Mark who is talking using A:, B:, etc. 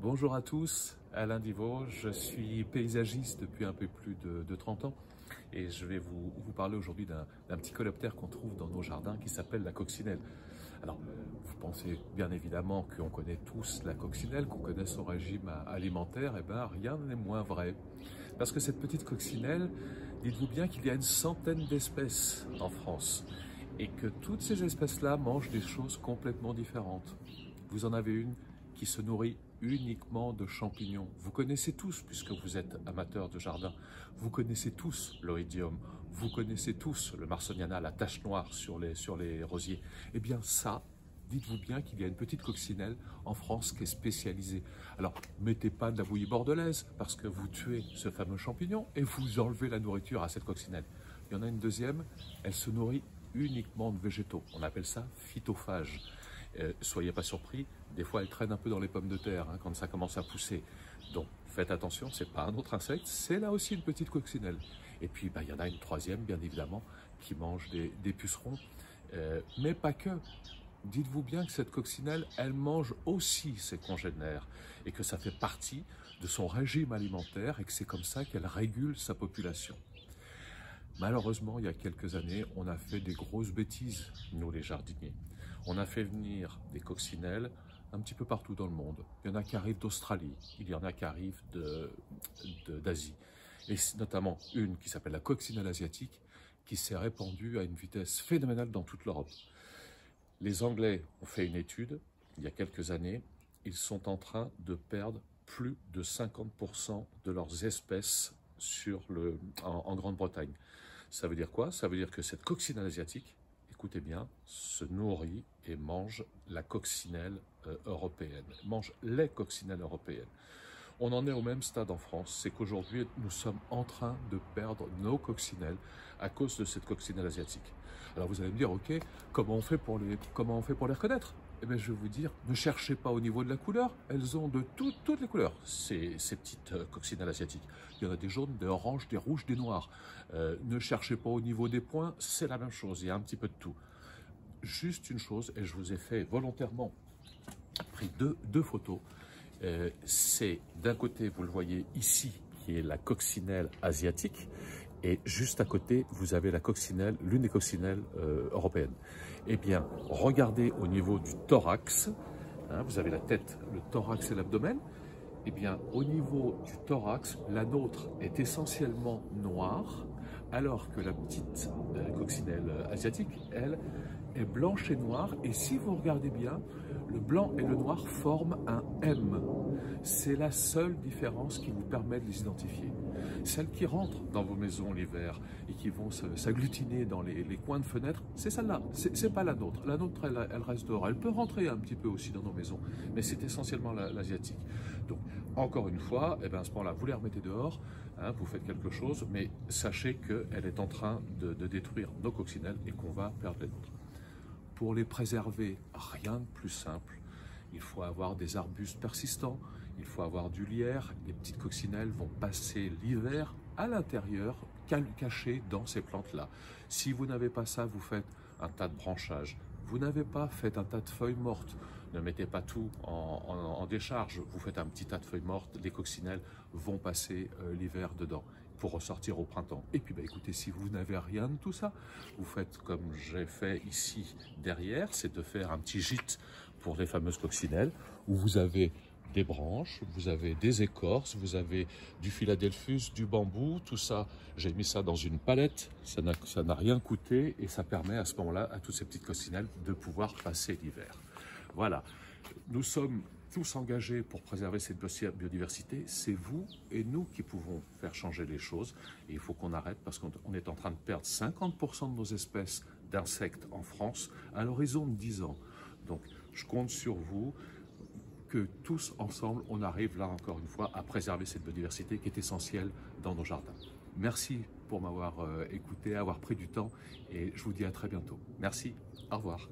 A: Bonjour à tous, Alain Divot, je suis paysagiste depuis un peu plus de 30 ans et je vais vous parler aujourd'hui d'un petit coléoptère qu'on trouve dans nos jardins qui s'appelle la coccinelle. Alors, vous pensez bien évidemment qu'on connaît tous la coccinelle, qu'on connaît son régime alimentaire, et bien rien n'est moins vrai. Parce que cette petite coccinelle, dites-vous bien qu'il y a une centaine d'espèces en France et que toutes ces espèces-là mangent des choses complètement différentes. Vous en avez une qui se nourrit uniquement de champignons. Vous connaissez tous, puisque vous êtes amateur de jardin, vous connaissez tous l'oïdium, vous connaissez tous le Marsoniana, la tache noire sur les rosiers. Eh bien ça, dites-vous bien qu'il y a une petite coccinelle en France qui est spécialisée. Alors, mettez pas de la bouillie bordelaise, parce que vous tuez ce fameux champignon et vous enlevez la nourriture à cette coccinelle. Il y en a une deuxième, elle se nourrit uniquement de végétaux. On appelle ça phytophage. Soyez pas surpris, des fois elle traîne un peu dans les pommes de terre quand ça commence à pousser. Donc faites attention, c'est pas un autre insecte, c'est là aussi une petite coccinelle. Et puis il y en a une troisième, bien évidemment, qui mange des pucerons, mais pas que. Dites-vous bien que cette coccinelle, elle mange aussi ses congénères et que ça fait partie de son régime alimentaire et que c'est comme ça qu'elle régule sa population. Malheureusement, il y a quelques années, on a fait des grosses bêtises, nous les jardiniers. On a fait venir des coccinelles un petit peu partout dans le monde. Il y en a qui arrivent d'Australie, il y en a qui arrivent d'Asie. Et notamment une qui s'appelle la coccinelle asiatique, qui s'est répandue à une vitesse phénoménale dans toute l'Europe. Les Anglais ont fait une étude, il y a quelques années, ils sont en train de perdre plus de 50% de leurs espèces en Grande-Bretagne. Ça veut dire quoi? Ça veut dire que cette coccinelle asiatique, écoutez bien, se nourrit et mange la coccinelle européenne, mange les coccinelles européennes. On en est au même stade en France, c'est qu'aujourd'hui nous sommes en train de perdre nos coccinelles à cause de cette coccinelle asiatique. Alors vous allez me dire, ok, comment on fait pour les reconnaître? Eh bien, je vais vous dire, ne cherchez pas au niveau de la couleur, elles ont de toutes les couleurs, ces petites coccinelles asiatiques. Il y en a des jaunes, des oranges, des rouges, des noirs. Ne cherchez pas au niveau des points, c'est la même chose, il y a un petit peu de tout. Juste une chose, et je vous ai fait volontairement pris deux photos. C'est d'un côté, vous le voyez ici, qui est la coccinelle asiatique, et juste à côté, vous avez la coccinelle, l'une des coccinelles européennes. Eh bien, regardez au niveau du thorax, vous avez la tête, le thorax et l'abdomen. Eh bien, au niveau du thorax, la nôtre est essentiellement noire, alors que la petite coccinelle asiatique, elle, est blanche et noire. Et si vous regardez bien, le blanc et le noir forment un M. C'est la seule différence qui vous permet de les identifier. Celles qui rentrent dans vos maisons l'hiver et qui vont s'agglutiner dans les coins de fenêtres, c'est celle-là, c'est pas la nôtre. La nôtre, elle reste dehors. Elle peut rentrer un petit peu aussi dans nos maisons, mais c'est essentiellement l'asiatique. Donc, encore une fois, à ce moment-là, vous les remettez dehors, vous faites quelque chose, mais sachez qu'elle est en train de détruire nos coccinelles et qu'on va perdre les nôtres. Pour les préserver, rien de plus simple. Il faut avoir des arbustes persistants, il faut avoir du lierre. Les petites coccinelles vont passer l'hiver à l'intérieur, cachées dans ces plantes-là. Si vous n'avez pas ça, vous faites un tas de branchages. Vous n'avez pas, faites un tas de feuilles mortes. Ne mettez pas tout en décharge. Vous faites un petit tas de feuilles mortes. Les coccinelles vont passer l'hiver dedans pour ressortir au printemps. Et puis écoutez, si vous n'avez rien de tout ça, vous faites comme j'ai fait ici derrière, c'est de faire un petit gîte pour les fameuses coccinelles, où vous avez des branches, vous avez des écorces, vous avez du philadelphus, du bambou, tout ça. J'ai mis ça dans une palette, ça n'a rien coûté et ça permet à ce moment-là à toutes ces petites coccinelles de pouvoir passer l'hiver. Voilà, nous sommes tous engagés pour préserver cette biodiversité. C'est vous et nous qui pouvons faire changer les choses. Et il faut qu'on arrête parce qu'on est en train de perdre 50% de nos espèces d'insectes en France à l'horizon de 10 ans. Donc, je compte sur vous que tous ensemble, on arrive là encore une fois à préserver cette biodiversité qui est essentielle dans nos jardins. Merci pour m'avoir écouté, avoir pris du temps et je vous dis à très bientôt. Merci, au revoir.